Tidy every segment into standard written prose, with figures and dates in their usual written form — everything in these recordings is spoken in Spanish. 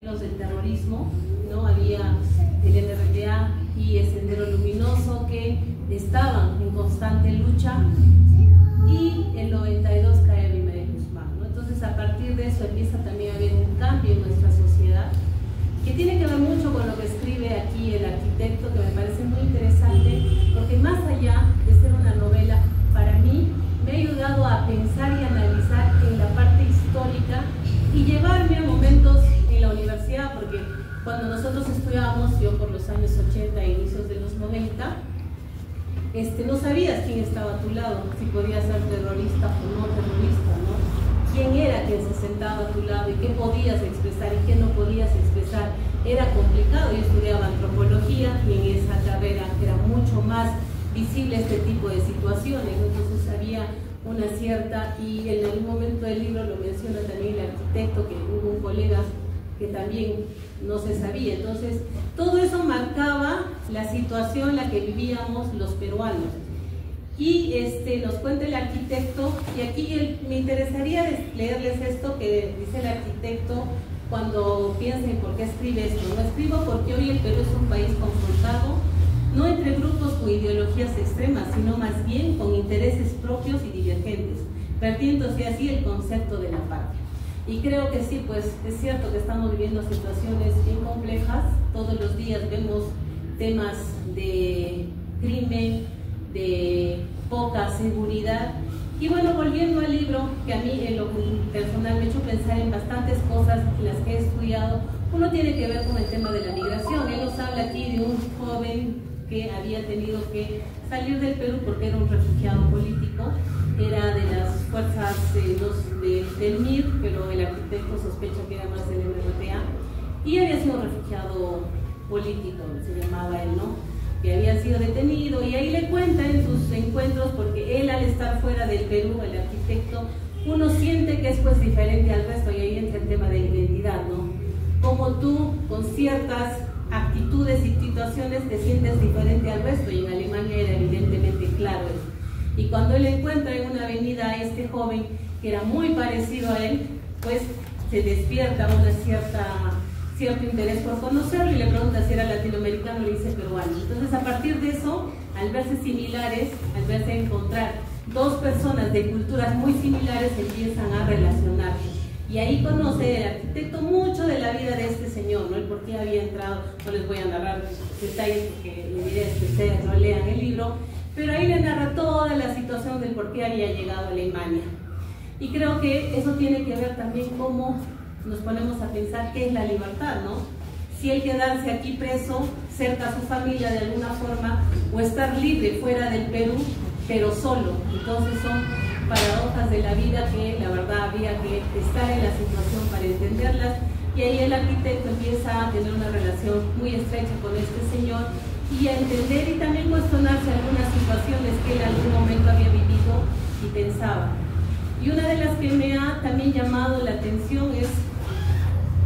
Los del terrorismo, ¿no? Había el NRTA y el Sendero Luminoso que estaban en constante lucha, y el 92 cae Abimael Guzmán, ¿no? Entonces a partir de eso empieza también a haber un cambio en nuestra sociedad que tiene que ver mucho con lo que escribe aquí el arquitecto, que me parece muy interesante, porque más allá de ser una novela, para mí me ha ayudado a pensar y analizar en la parte histórica y llevarme a momentos en la universidad, porque cuando nosotros estudiábamos, yo por los años 80 e inicios de los 90, no sabías quién estaba a tu lado, si podías ser terrorista o no terrorista, ¿no? Quién era quien se sentaba a tu lado y qué podías expresar y qué no podías expresar. Era complicado. Yo estudiaba antropología y en esa carrera era mucho más visible este tipo de situaciones, entonces había una cierta, y en algún momento del libro lo menciona también el arquitecto, que hubo un colega que también no se sabía. Entonces todo eso marcaba la situación en la que vivíamos los peruanos. Y nos cuenta el arquitecto, y aquí me interesaría leerles esto que dice el arquitecto cuando piensen por qué escribe esto. No escribo porque hoy el Perú es un país confrontado, no entre grupos con ideologías extremas, sino más bien con intereses propios y divergentes, perdiéndose así el concepto de la patria. Y creo que sí, pues es cierto que estamos viviendo situaciones bien complejas. Todos los días vemos temas de crimen, de poca seguridad. Y bueno, volviendo al libro, que a mí en lo personal me ha hecho pensar en bastantes cosas en las que he estudiado, uno tiene que ver con el tema de la migración. Él nos habla aquí de un joven que había tenido que salir del Perú porque era un refugiado político, era de las fuerzas del MIR, pero el arquitecto sospecha que era más del NRTA, y había sido refugiado político, se llamaba él, ¿no? Que había sido detenido, y ahí le cuenta en sus encuentros, porque él, al estar fuera del Perú, el arquitecto, uno siente que es pues diferente al resto, y ahí entra el tema de identidad, ¿no? Como tú, con ciertas actitudes y situaciones, te sientes diferente al resto, y en Alemania era evidentemente claro eso. Y cuando él encuentra en una avenida a este joven que era muy parecido a él, pues se despierta cierto interés por conocerlo, y le pregunta si era latinoamericano, y le dice peruano. Entonces a partir de eso, al verse similares, al verse encontrar dos personas de culturas muy similares, empiezan a relacionarse. Y ahí conoce el arquitecto mucho de la vida de este señor, ¿no? El por qué había entrado. No les voy a narrar detalles porque le diré que ustedes no lean el libro, pero ahí le narra toda la situación del por qué había llegado a Alemania. Y creo que eso tiene que ver también cómo nos ponemos a pensar qué es la libertad, ¿no? Si el quedarse aquí preso, cerca a su familia de alguna forma, o estar libre fuera del Perú, pero solo. Entonces son paradojas de la vida que la verdad había que estar en la situación para entenderlas, y ahí el arquitecto empieza a tener una relación muy estrecha con este señor y a entender y también cuestionarse algunas situaciones que él en algún momento había vivido y pensaba. Y una de las que me ha también llamado la atención es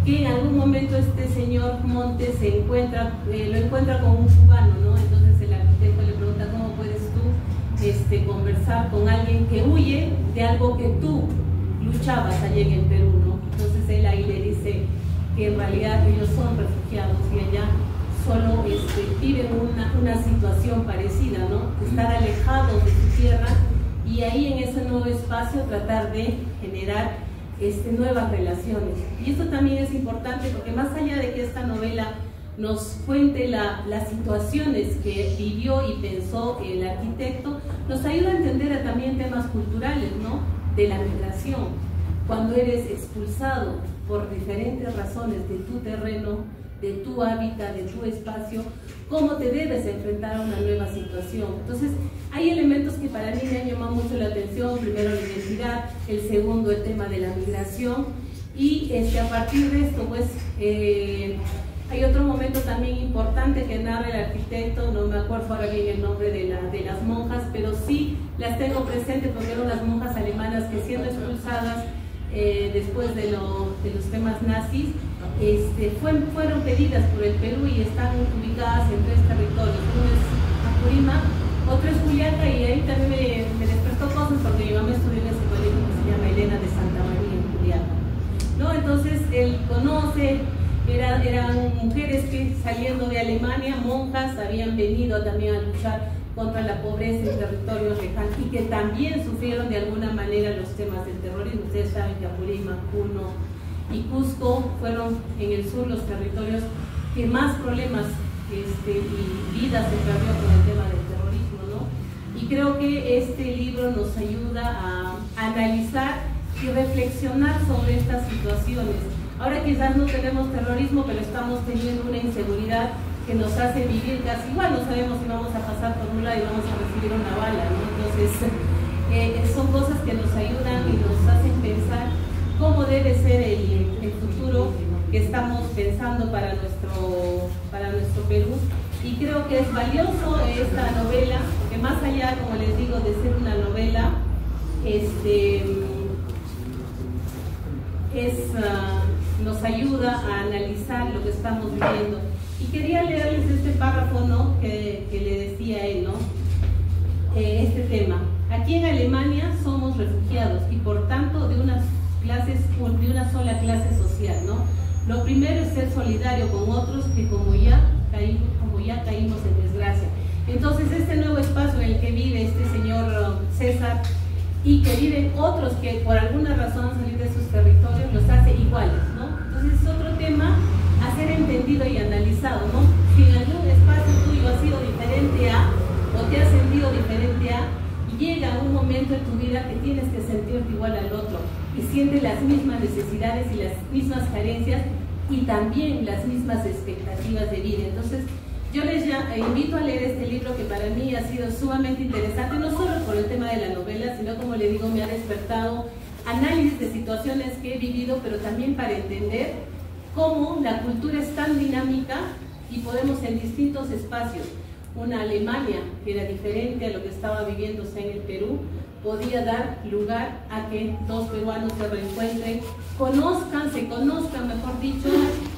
que en algún momento este señor Montes lo encuentra con un cubano, ¿no? Entonces el arquitecto le pregunta cómo puedes tú conversar con alguien que huye de algo que tú luchabas allá en el Perú, ¿no? Entonces él ahí le dice que en realidad ellos son refugiados y allá solo viven una situación parecida, ¿no? Estar alejados de su tierra, y ahí en ese nuevo espacio tratar de generar nuevas relaciones. Y esto también es importante porque más allá de que esta novela nos cuente las situaciones que vivió y pensó el arquitecto, nos ayuda a entender también temas culturales, ¿no? De la migración. Cuando eres expulsado por diferentes razones de tu terreno, de tu hábitat, de tu espacio, cómo te debes enfrentar a una nueva situación. Entonces hay elementos que para mí me han llamado mucho la atención. Primero la identidad, el segundo el tema de la migración, y a partir de esto pues hay otro momento también importante que narra el arquitecto. No me acuerdo ahora bien el nombre de las monjas, pero sí las tengo presentes porque eran las monjas alemanas que, siendo expulsadas después de los temas nazis, fueron pedidas por el Perú y están ubicadas en 3 territorios. Uno es Apurímac, otro es Juliaca, y ahí también me despertó cosas porque mi mamá estudió en ese colegio que se llama Elena de Santa María en Juliaca, ¿no? Entonces él conoce eran mujeres que saliendo de Alemania, monjas, habían venido también a luchar contra la pobreza en territorios lejanos y que también sufrieron de alguna manera los temas del terrorismo. Ustedes saben que Apurímac, Puno y Cusco fueron en el sur los territorios que más problemas y vidas se perdió con el tema del terrorismo, ¿no? Y creo que este libro nos ayuda a analizar y reflexionar sobre estas situaciones. Ahora quizás no tenemos terrorismo, pero estamos teniendo una inseguridad que nos hace vivir casi igual. No sabemos si vamos a pasar por un lado y vamos a recibir una bala, ¿no? Entonces, son cosas que nos ayudan y nos hacen pensar cómo debe ser el futuro que estamos pensando para nuestro Perú. Y creo que es valioso esta novela, porque más allá, como les digo, de ser una novela, nos ayuda a analizar lo que estamos viviendo. Y quería leerles este párrafo, ¿no?, que le decía él, ¿no? Este tema. Aquí en Alemania somos refugiados y por tanto de una sola clase social, ¿no? Lo primero es ser solidario con otros que como ya caímos en desgracia. Entonces este nuevo espacio en el que vive este señor César y que viven otros que por alguna razón han salido de sus territorios, los hace iguales, ¿no? Entonces es otro tema a ser entendido y analizado, ¿no? Si en algún espacio tuyo ha sido diferente a, o te has sentido diferente a, y llega un momento en tu vida que tienes que sentirte igual al otro, y sientes las mismas necesidades y las mismas carencias y también las mismas expectativas de vida. Entonces yo les invito a leer este libro que para mí ha sido sumamente interesante, no solo por el tema de la novela, sino como le digo, me ha despertado análisis de situaciones que he vivido, pero también para entender cómo la cultura es tan dinámica y podemos en distintos espacios. Una Alemania que era diferente a lo que estaba viviéndose en el Perú, podía dar lugar a que dos peruanos se reencuentren, se conozcan, mejor dicho,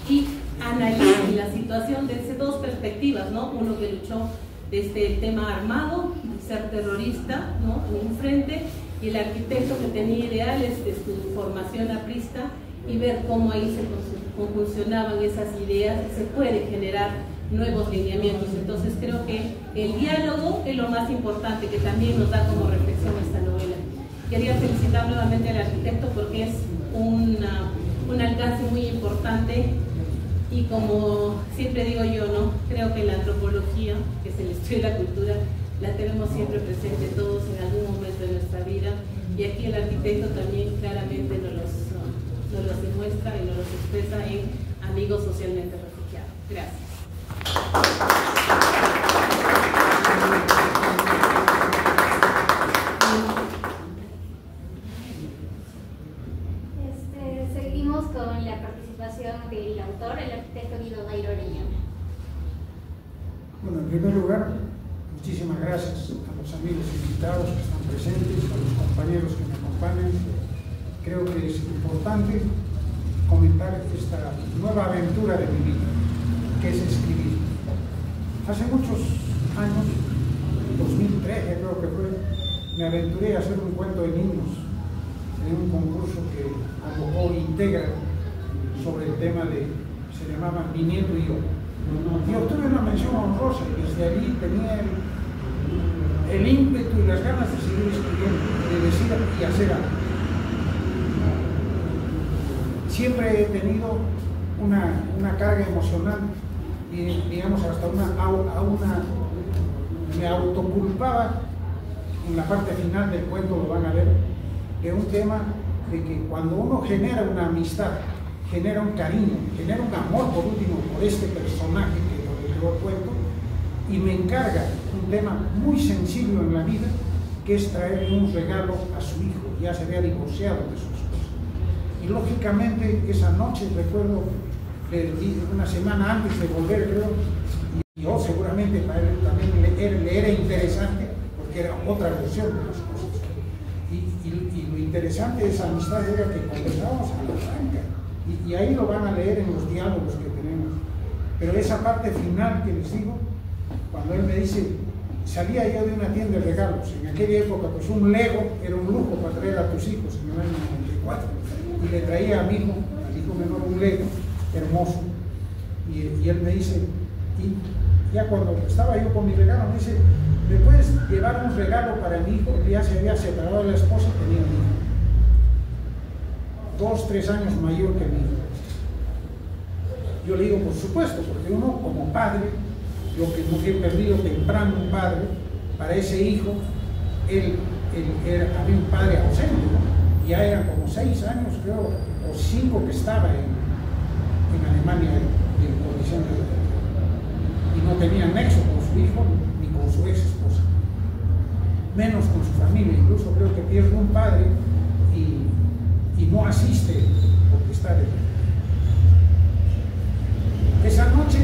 y analicen la situación desde dos perspectivas, ¿no? Uno que luchó desde el tema armado, ser terrorista, ¿no?, en un frente, y el arquitecto que tenía ideales de su formación aprista, y ver cómo ahí se conjuncionaban esas ideas y se puede generar nuevos lineamientos. Entonces creo que el diálogo es lo más importante, que también nos da como reflexión esta novela. Quería felicitar nuevamente al arquitecto porque es un alcance muy importante y como siempre digo yo, ¿no?, creo que la antropología, que es el estudio de la cultura, la tenemos siempre presente todos en algún momento de nuestra vida, y aquí el arquitecto también claramente nos los demuestra y nos los expresa en Amigos Socialmente Refugiados. Gracias. Seguimos con la participación del autor, el arquitecto Guido Dairo Orellana. Bueno, en primer lugar, muchísimas gracias a los amigos invitados que están presentes, a los compañeros que me acompañan. Creo que es importante comentar esta nueva aventura de mi vida, que es escribir. Hace muchos años, 2013 creo que fue, me aventuré a hacer un cuento de niños en un concurso que convocó Integra sobre el tema se llamaba Mi Nieto y Yo. Y obtuve una mención honrosa y desde allí tenía el ímpetu y las ganas de seguir escribiendo, de decir y hacer algo. Siempre he tenido una carga emocional y digamos hasta me autoculpaba en la parte final del cuento, lo van a ver, de un tema de que cuando uno genera una amistad, genera un cariño, genera un amor por último por este personaje por el que lo cuento, y me encarga un tema muy sencillo en la vida, que es traerle un regalo a su hijo, ya se había divorciado de su esposa. Y lógicamente esa noche, recuerdo, una semana antes de volver, creo, y yo seguramente para él también le era interesante, porque era otra versión de las cosas. Y lo interesante de esa amistad era que conversábamos a la franca, y ahí lo van a leer en los diálogos que tenemos. Pero esa parte final que les digo, cuando él me dice, salía yo de una tienda de regalos, en aquella época pues un Lego era un lujo para traer a tus hijos en el año 94, y le traía a mi hijo, al hijo menor, un Lego hermoso, Y él me dice, y ya cuando estaba yo con mi regalo, me dice, ¿me puedes llevar un regalo para mi hijo? Que ya se había separado de la esposa y tenía un hijo, 2, 3 años mayor que mi hijo. Yo le digo, por supuesto, porque uno como padre, yo que no he perdido temprano un padre, para ese hijo, había un padre ausente, ¿no? Ya eran como 6 años, creo, o 5 que estaba en Alemania en condición de... y no tenía nexo con su hijo ni con su ex esposa, menos con su familia. Incluso creo que pierde un padre y no asiste porque está de... Esa noche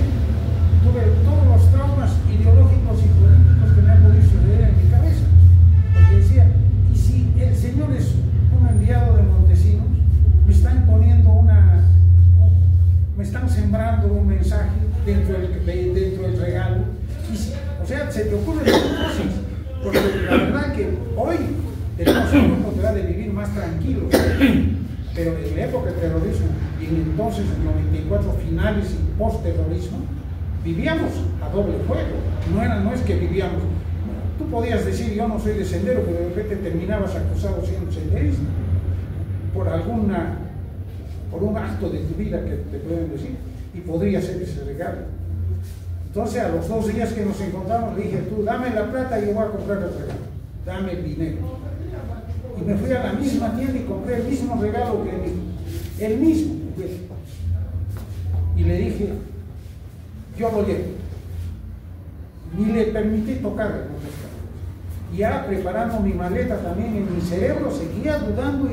tuve todos los traumas ideológicos y políticos que me han podido suceder en mi cabeza, porque decía, ¿y si el Señor es un enviado de Montesinos? Me están poniendo me están sembrando un mensaje dentro del regalo. O sea, se te ocurren cosas, porque la verdad que hoy tenemos una oportunidad de vivir más tranquilos, pero en la época del terrorismo y en entonces, en 94, finales y post-terrorismo, vivíamos a doble fuego. No es que vivíamos, tú podías decir, yo no soy de sendero, pero de repente terminabas acusado siendo senderista por un acto de tu vida que te pueden decir, y podría ser ese regalo. Entonces, a los 2 días que nos encontramos, le dije, tú dame la plata y yo voy a comprar el regalo, dame el dinero. Y me fui a la misma tienda y compré el mismo regalo que el mismo. Y le dije, yo lo llevo. Ni le permití tocarle. Ya preparando mi maleta también en mi cerebro, seguía dudando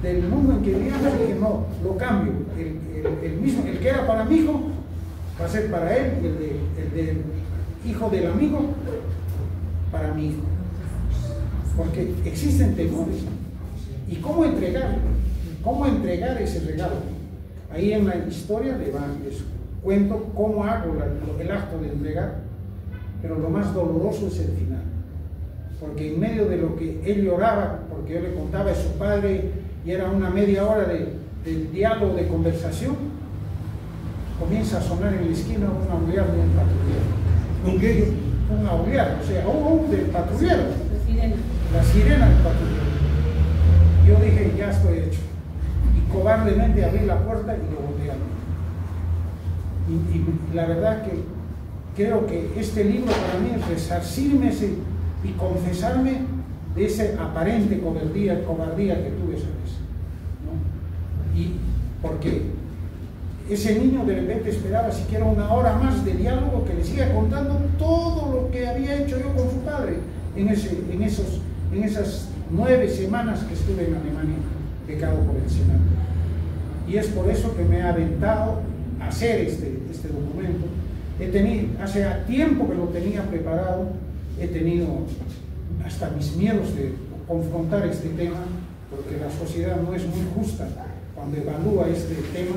del mundo en que vivíamos, y dije, no, lo cambio. El mismo, el que era para mi hijo, va a ser para él, y el del hijo del amigo, para mi hijo. Porque existen temores. ¿Y cómo entregar? ¿Cómo entregar ese regalo? Ahí en la historia les cuento cómo hago el acto de entregar, pero lo más doloroso es el final. Porque en medio de lo que él lloraba, porque yo le contaba a su padre, y era una media hora de diálogo, de conversación, comienza a sonar en la esquina un auxiliar de un patrullero. Un auxiliar, o sea, un del patrullero. La sirena del patrullero. Yo dije, ya estoy hecho. Y cobardemente abrí la puerta y lo volteé a mí. Y la verdad que creo que este libro para mí es resarcirme y confesarme de esa aparente cobardía que tuve esa vez, ¿no? Y porque ese niño de repente esperaba siquiera una hora más de diálogo, que le siga contando todo lo que había hecho yo con su padre en esas 9 semanas que estuve en Alemania, becado por el Senado. Y es por eso que me he aventado a hacer este documento. Hace tiempo que lo tenía preparado, he tenido hasta mis miedos de confrontar este tema, porque la sociedad no es muy justa cuando evalúa este tema.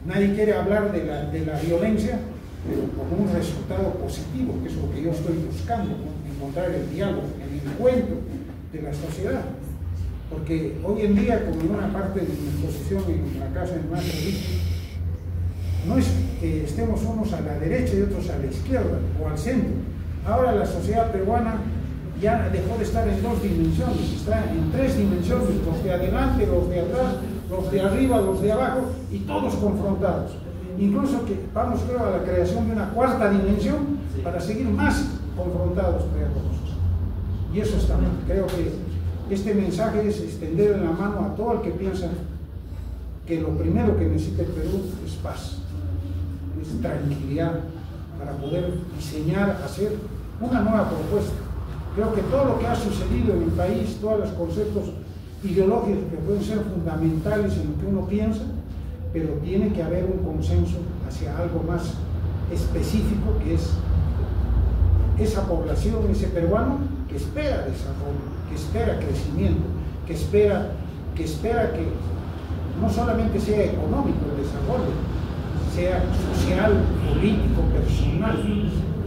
Nadie quiere hablar de la violencia, pero como un resultado positivo, que es lo que yo estoy buscando, ¿no? Encontrar el diálogo, el encuentro de la sociedad. Porque hoy en día, como en una parte de mi exposición en la casa de Maestro Víctor, no es que estemos unos a la derecha y otros a la izquierda o al centro. Ahora la sociedad peruana ya dejó de estar en 2 dimensiones, está en 3 dimensiones, los de adelante, los de atrás, los de arriba, los de abajo, y todos confrontados. Incluso que vamos, creo, a la creación de una 4ª dimensión para seguir más confrontados entre todos. Y eso está mal. Creo que este mensaje es extender la mano a todo el que piensa que lo primero que necesita el Perú es paz, es tranquilidad, para poder diseñar, hacer una nueva propuesta. Creo que todo lo que ha sucedido en el país, todos los conceptos ideológicos que pueden ser fundamentales en lo que uno piensa, pero tiene que haber un consenso hacia algo más específico, que es esa población, ese peruano que espera desarrollo, que espera crecimiento, que espera que no solamente sea económico el desarrollo, sea social, político, personal.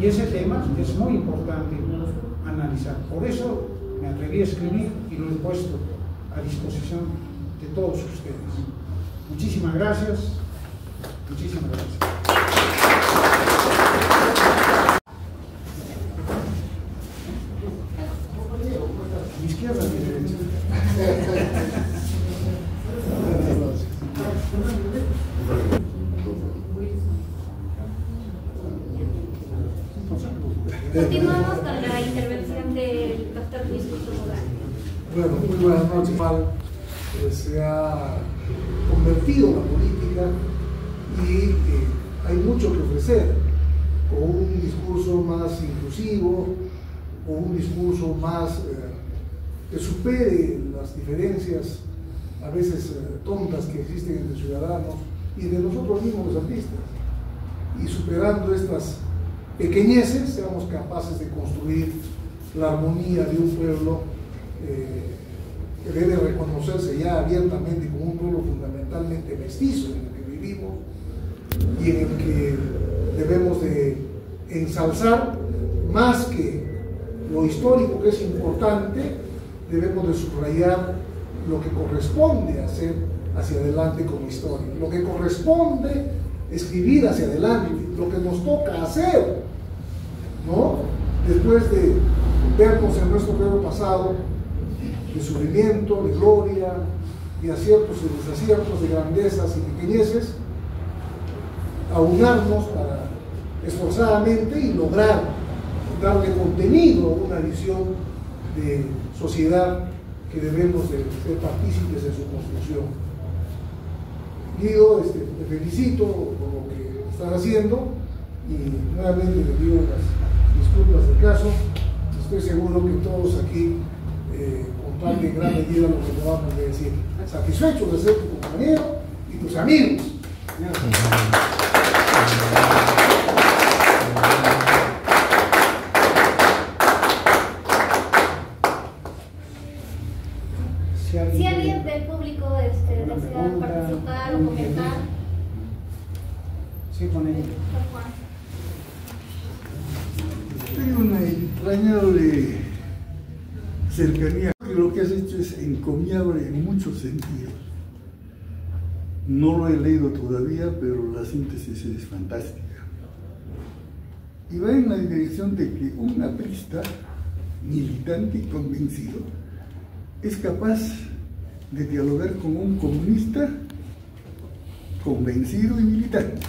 Y ese tema es muy importante analizar. Por eso me atreví a escribir y lo he puesto a disposición de todos ustedes. Muchísimas gracias. Muchísimas gracias. Mi izquierda, mi derecha. Continuamos con la intervención del doctor Luis Customogán. Bueno, muy buenas noches. Se ha convertido en la política y hay mucho que ofrecer, con un discurso más inclusivo, con un discurso más que supere las diferencias a veces tontas que existen entre ciudadanos y de nosotros mismos los artistas, y superando estas pequeñeces seamos capaces de construir la armonía de un pueblo que debe reconocerse ya abiertamente como un pueblo fundamentalmente mestizo en el que vivimos y en el que debemos de ensalzar más que lo histórico, que es importante. Debemos de subrayar lo que corresponde hacer hacia adelante como historia, lo que corresponde escribir hacia adelante, lo que nos toca hacer, ¿no? Después de vernos en nuestro pueblo pasado, de sufrimiento, de gloria, de aciertos y desaciertos, de grandezas y pequeñeces, aunarnos para esforzadamente y lograr darle contenido a una visión de sociedad que debemos de ser partícipes en su construcción. Guido, te felicito por lo que estás haciendo y nuevamente le pido las disculpas del caso. Estoy seguro que todos aquí comparten en gran medida lo que acabamos de decir. Satisfechos de ser tu compañero y tus amigos. Si alguien del público desea participar o comentar. Sí, con ella. Tengo una entrañable cercanía, que lo que has hecho es encomiable en muchos sentidos. No lo he leído todavía, pero la síntesis es fantástica. Y va en la dirección de que un aprista, militante y convencido, es capaz de dialogar con un comunista convencido y militante.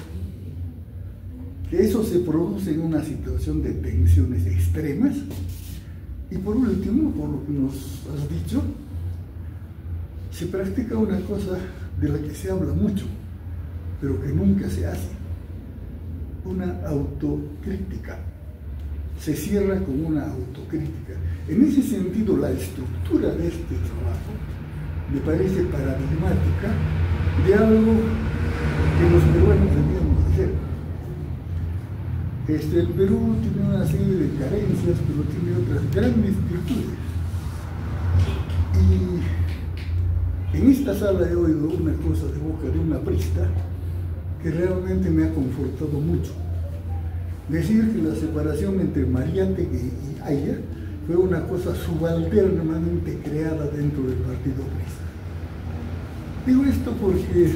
Que eso se produce en una situación de tensiones extremas. Y por último, por lo que nos has dicho, se practica una cosa de la que se habla mucho, pero que nunca se hace: una autocrítica. Se cierra con una autocrítica. En ese sentido, la estructura de este trabajo me parece paradigmática de algo que los peruanos debíamos hacer. El Perú tiene una serie de carencias, pero tiene otras grandes virtudes. Y en esta sala he oído una cosa de boca de un aprista que realmente me ha confortado mucho. Decir que la separación entre Mariátegui y Haya fue una cosa subalternamente creada dentro del partido aprista. Digo esto porque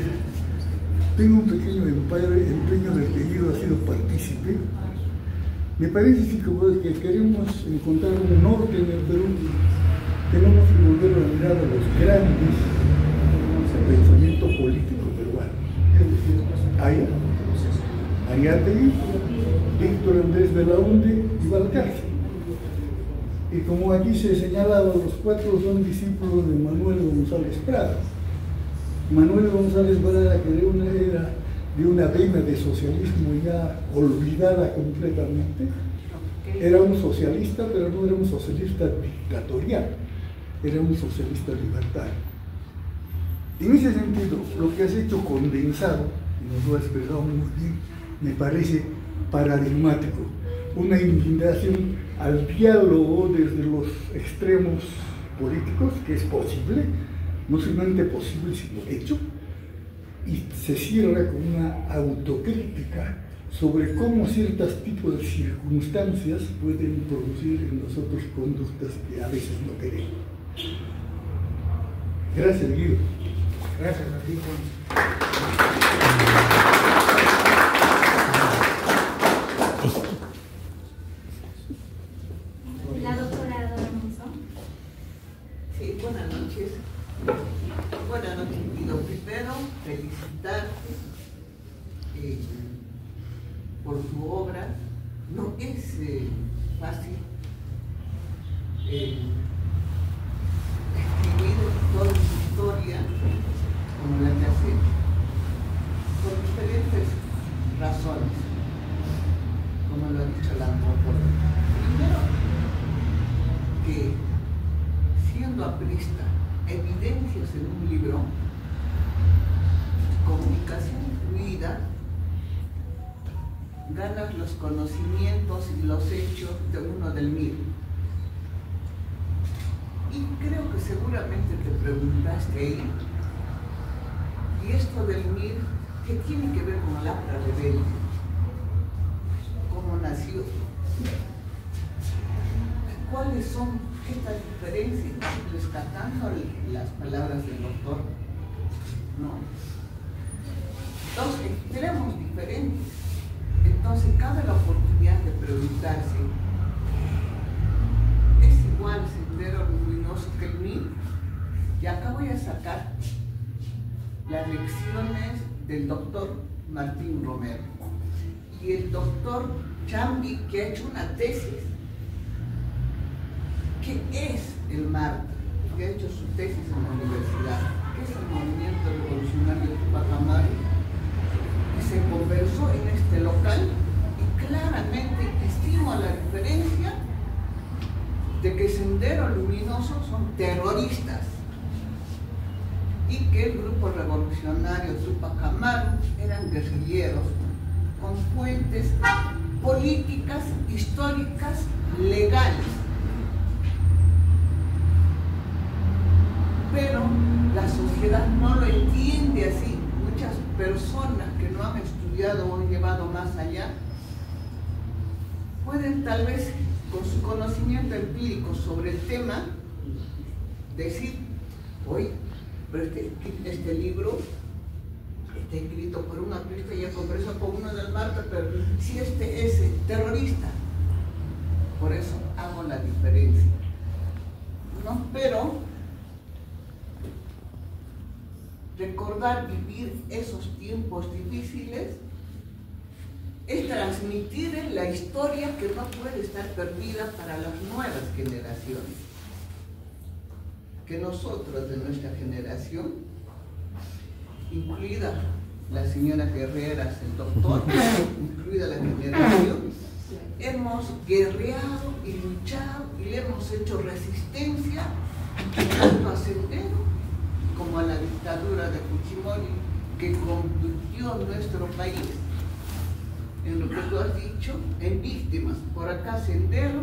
tengo un pequeño empeño del que Guido ha sido partícipe. Me parece que queremos encontrar un norte en el Perú, tenemos que volver a mirar a los grandes pensamiento político peruano, es decir, Haya, Mariátegui, Víctor Andrés Belaúnde y Valcárcel. Y como aquí se señalaba, los cuatro son discípulos de Manuel González Prada. Manuel González Prada, que era de una vena de socialismo ya olvidada completamente, era un socialista, pero no era un socialista dictatorial, era un socialista libertario. En ese sentido, lo que has hecho condensado, y nos lo has expresado muy bien, me parece paradigmático. Una invitación al diálogo desde los extremos políticos, que es posible, no solamente posible, sino hecho, y se cierra con una autocrítica sobre cómo ciertos tipos de circunstancias pueden producir en nosotros conductas que a veces no queremos. Gracias, Guido. Gracias a ti, Juan. parte por tu obra. No es fácil escribir toda su historia como la que hace, por diferentes razones, como lo ha dicho la antropóloga. Primero, que siendo aprista, evidencias en un libro, comunicación fluida, ganas los conocimientos y los hechos de uno del MIR. Y creo que seguramente te preguntaste ahí, ¿y esto del MIR qué tiene que ver con el Acta Rebelde? ¿Cómo nació? ¿Cuáles son estas diferencias? Rescatando las palabras del doctor. No. Entonces, tenemos diferentes. Entonces, cabe la oportunidad de preguntarse, ¿es igual Sendero Luminoso que el MIR? Y acá voy a sacar las lecciones del doctor Martín Romero y el doctor Chambi, que ha hecho una tesis. ¿Qué es el MARTA? Que ha hecho su tesis en la universidad. ¿Qué es el movimiento revolucionario Tupac Amaru? Y se conversó en este local y claramente estimó la diferencia de que Sendero Luminoso son terroristas y que el grupo revolucionario Tupac Amaru eran guerrilleros con fuentes políticas, históricas, legales. Pero la sociedad no lo entiende así. Muchas personas que no han estudiado o han llevado más allá pueden tal vez con su conocimiento empírico sobre el tema decir, oye, pero este libro está escrito por un aprista y ya conversó con uno del MARTA, pero si este es terrorista. Por eso hago la diferencia, ¿no? Pero recordar vivir esos tiempos difíciles es transmitir la historia que no puede estar perdida para las nuevas generaciones. Que nosotros de nuestra generación, incluida la señora Guerreras, el doctor, incluida la generación, hemos guerreado y luchado y le hemos hecho resistencia tanto a Sendero como a la dictadura de Fujimori que convirtió nuestro país en lo que tú has dicho, en víctimas. Por acá Sendero,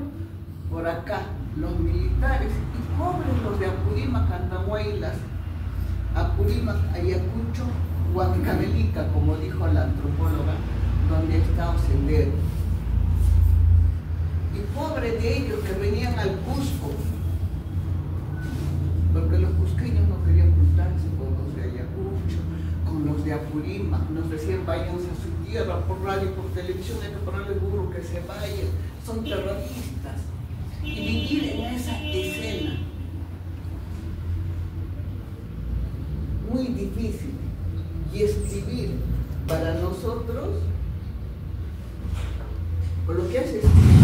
por acá los militares y pobres los de Apurímac, Andahuaylas, Apurímac, Ayacucho, Huancavelica, como dijo la antropóloga, donde ha estado Sendero. Y pobres de ellos que venían al Cusco, porque los cusqueños no querían juntarse con los de Ayacucho, con los de Apurímac, nos decían váyanse a su tierra por radio y por televisión, hay que ponerle duro que se vayan, son terroristas. Y vivir en esa escena, muy difícil, y escribir para nosotros, por lo que hace escribir,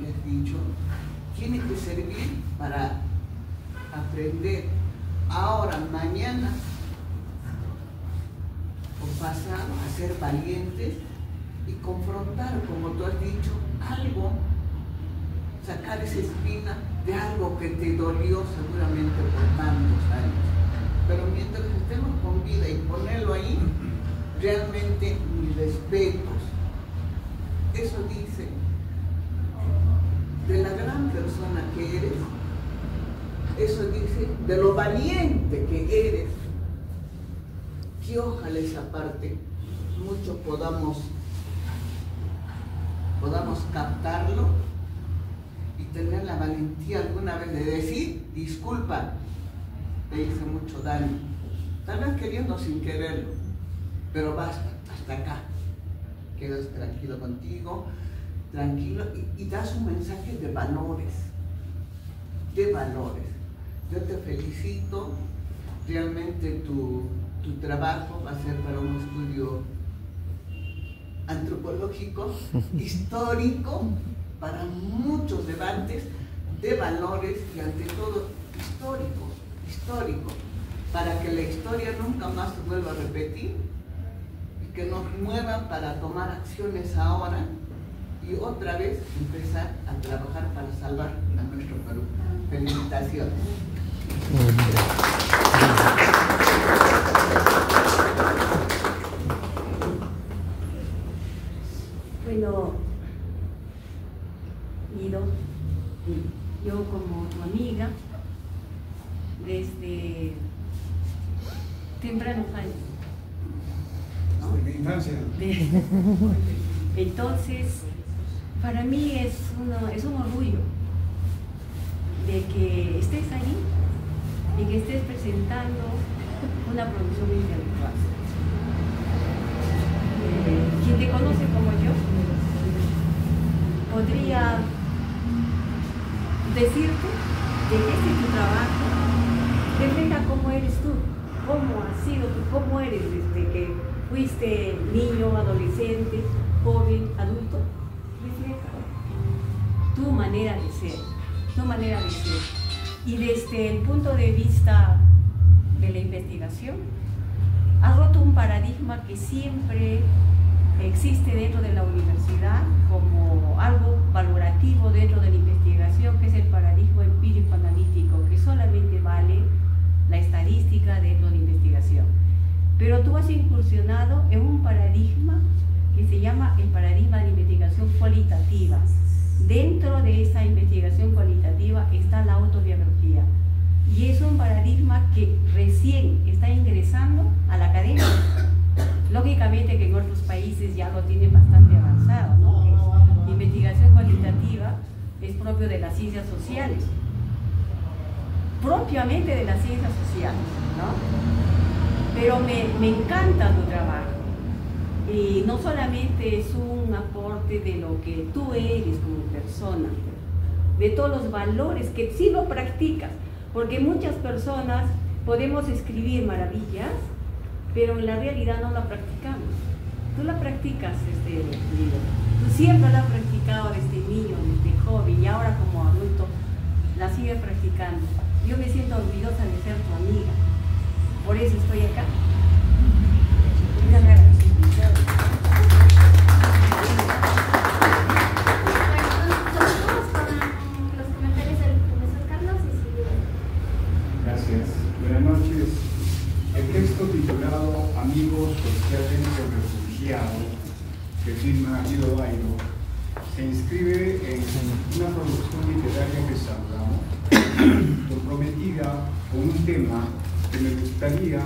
que has dicho, tiene que servir para aprender ahora, mañana o pasado a ser valientes y confrontar, como tú has dicho, algo, sacar esa espina de algo que te dolió seguramente por tantos años. Pero mientras estemos con vida y ponerlo ahí, realmente mis respetos. Eso dice de la gran persona que eres, eso dice de lo valiente que eres, que ojalá esa parte muchos podamos captarlo y tener la valentía alguna vez de decir, disculpa, te hice mucho daño, tal vez queriendo sin quererlo, pero basta, hasta acá, quedas tranquilo contigo, tranquilo, y das un mensaje de valores, Yo te felicito, realmente tu trabajo va a ser para un estudio antropológico, histórico, para muchos debates de valores y ante todo histórico, para que la historia nunca más se vuelva a repetir y que nos muevan para tomar acciones ahora y otra vez empezar a trabajar para salvar a nuestro Perú. Felicitaciones. Bueno, Guido, yo como tu amiga, desde tempranos años, ¿no? De mi infancia. Entonces, para mí es un orgullo de que estés ahí y que estés presentando una producción intelectual. Quien te conoce como yo podría decirte de que este tu trabajo refleja cómo eres tú, cómo has sido tú, cómo eres desde que fuiste niño, adolescente, joven, adulto. Refleja tu manera de ser, Y desde el punto de vista de la investigación, has roto un paradigma que siempre existe dentro de la universidad como algo valorativo dentro de la investigación, que es el paradigma empírico-analítico, que solamente vale la estadística dentro de la investigación. Pero tú has incursionado en un paradigma que se llama el paradigma de investigación cualitativa. Dentro de esa investigación cualitativa está la autobiografía. Y es un paradigma que recién está ingresando a la academia. Lógicamente que en otros países ya lo tienen bastante avanzado, ¿no? Investigación cualitativa es propio de las ciencias sociales, propiamente de las ciencias sociales, ¿no? Pero me encanta tu trabajo. Y no solamente es un aporte de lo que tú eres como persona, de todos los valores que sí lo practicas, porque muchas personas podemos escribir maravillas, pero en la realidad no la practicamos. Tú la practicas, Guido. Tú siempre la has practicado desde niño, desde joven, y ahora como adulto la sigues practicando. Yo me siento orgullosa de ser tu amiga, por eso estoy acá. Muchas gracias. Gracias. Buenas noches. El texto titulado Amigos Socialmente Refugiados, que firma Guido Bairo, se inscribe en una producción literaria que saludamos, comprometida con un tema que me gustaría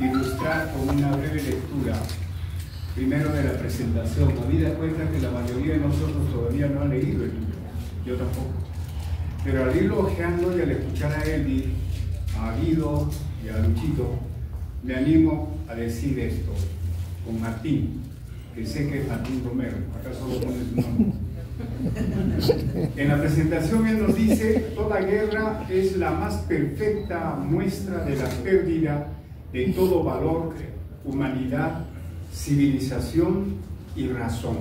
ilustrar con una breve lectura, primero de la presentación, habida cuenta que la mayoría de nosotros todavía no han leído el libro, yo tampoco. Pero al irlo ojeando y al escuchar a Eldi, a Guido y a Luchito, me animo a decir esto con Martín, que sé que es Martín Romero, ¿acaso lo pone su nombre? En la presentación él nos dice: toda guerra es la más perfecta muestra de la pérdida de todo valor, humanidad, civilización y razón.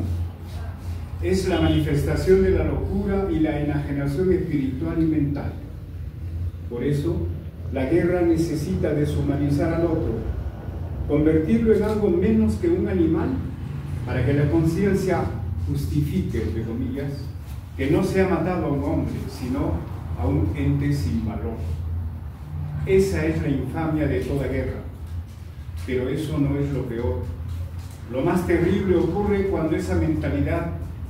Es la manifestación de la locura y la enajenación espiritual y mental. Por eso, la guerra necesita deshumanizar al otro, convertirlo en algo menos que un animal, para que la conciencia justifique, entre comillas, que no se ha matado a un hombre, sino a un ente sin valor. Esa es la infamia de toda guerra. Pero eso no es lo peor. Lo más terrible ocurre cuando esa mentalidad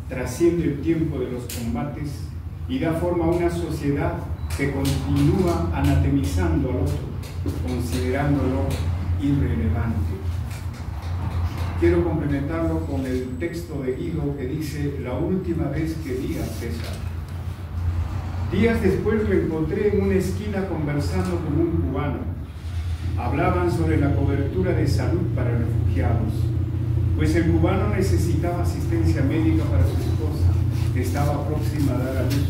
trasciende el tiempo de los combates y da forma a una sociedad que continúa anatemizando al otro, considerándolo irrelevante. quiero complementarlo con el texto de Guido que dice: la última vez que vi a César. Días después lo encontré en una esquina conversando con un cubano. Hablaban sobre la cobertura de salud para refugiados, pues el cubano necesitaba asistencia médica para su esposa, que estaba próxima a dar a luz.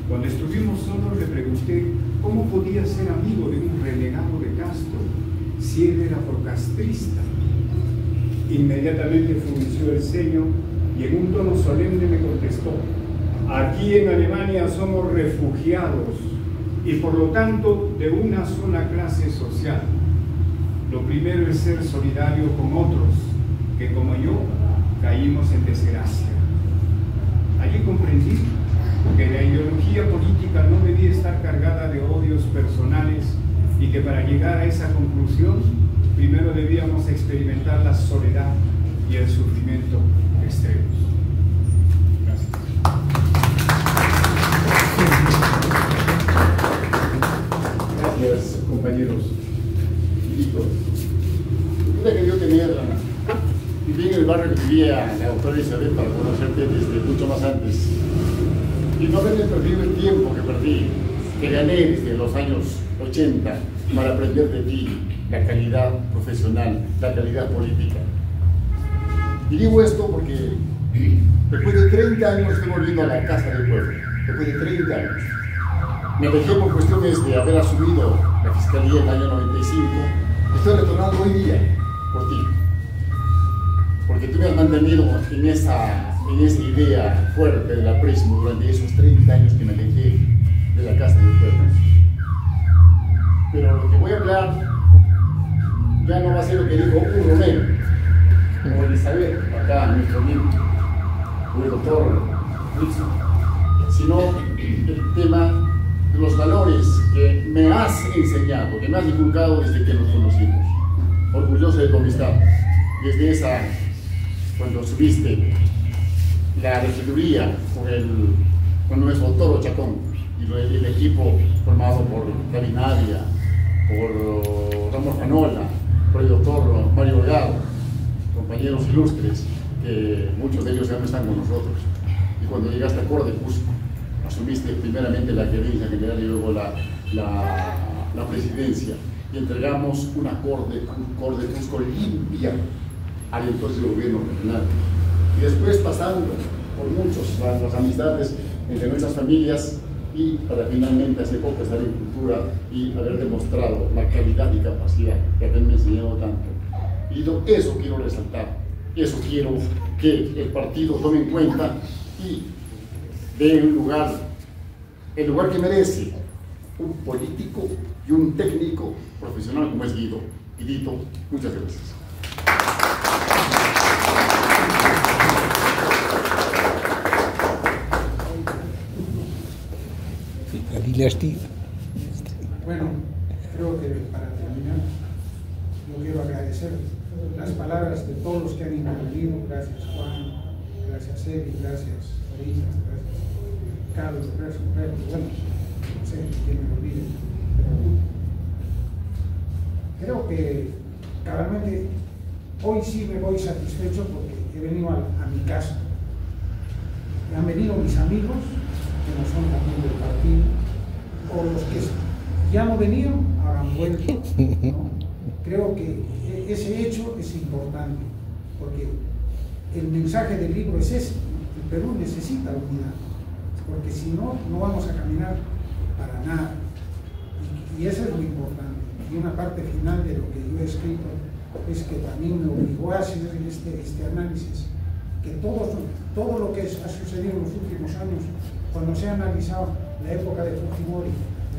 Cuando estuvimos solos le pregunté cómo podía ser amigo de un renegado de Castro, si él era procastrista. Inmediatamente frunció el ceño y en un tono solemne me contestó: aquí en Alemania somos refugiados y por lo tanto de una sola clase social. Lo primero es ser solidario con otros que, como yo, caímos en desgracia. Allí comprendí que la ideología política no debía estar cargada de odios personales y que para llegar a esa conclusión primero debíamos experimentar la soledad y el sufrimiento extremos. Gracias. Gracias, compañeros. Mira que yo tenía, viví en el barrio que vivía la doctora Isabel para conocerte desde mucho más antes. Y no haberme perdido el tiempo que perdí, que gané desde los años 80 para aprender de ti la calidad profesional, la calidad política. Y digo esto porque después de 30 años estoy volviendo a la casa del pueblo. Después de 30 años. Me alejé por cuestiones de haber asumido la fiscalía en el año 95. Estoy retornando hoy día por ti. Porque tú me has mantenido en esa idea fuerte del aprismo durante esos 30 años que me alejé de la casa del pueblo. Pero lo que voy a hablar ya no va a ser lo que dijo un Romero o Elizabeth, acá nuestro amigo, o el doctor Wilson, sino el tema de los valores que me has enseñado, que me has inculcado desde que nos conocimos. Orgulloso de tu amistad, desde esa, cuando subiste la regiduría con nuestro Toro Chacón y el equipo formado por Gaby Navia, por Ramón Fanola, por el doctor Mario Delgado, compañeros ilustres, que muchos de ellos ya no están con nosotros. Y cuando llegaste a Cordepus, asumiste primeramente la gerencia general y luego la presidencia, y entregamos una Cordepus limpia al entonces gobierno regional. Y después pasando por muchos, las amistades entre nuestras familias, y para finalmente hace poco estar en cultura y haber demostrado la calidad y capacidad que haberme enseñado tanto. Y eso quiero resaltar, eso quiero que el partido tome en cuenta y dé el lugar que merece un político y un técnico profesional como es Guido. Guidito, muchas gracias. Bueno, creo que para terminar, yo quiero agradecer las palabras de todos los que han intervenido. Gracias Juan, gracias Evi, gracias Marisa, gracias Carlos, gracias Pedro. Bueno, no sé quién me olvide, pero creo que cabalmente hoy sí me voy satisfecho porque he venido a mi casa. Han venido mis amigos, que no son también del partido, o los que ya no venían, ahora han vuelto, ¿no? Creo que ese hecho es importante, porque el mensaje del libro es ese: el Perú necesita unidad, porque si no, no vamos a caminar para nada, y eso es lo importante. Y una parte final de lo que yo he escrito es que también me obligó a hacer este análisis, que todo lo que ha sucedido en los últimos años, cuando se ha analizado la época de Fujimori,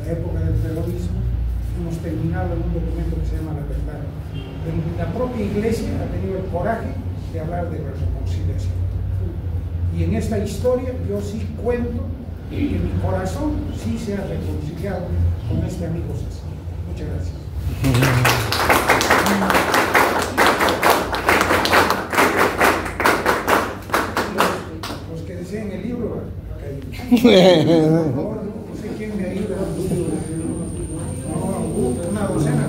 la época del terrorismo, hemos terminado en un documento que se llama La Verdad. La propia Iglesia ha tenido el coraje de hablar de la reconciliación. Y en esta historia yo sí cuento que mi corazón sí se ha reconciliado con este amigo César. Muchas gracias. Los que deseen el libro, por favor, no sé quién me ayuda. No, una docena.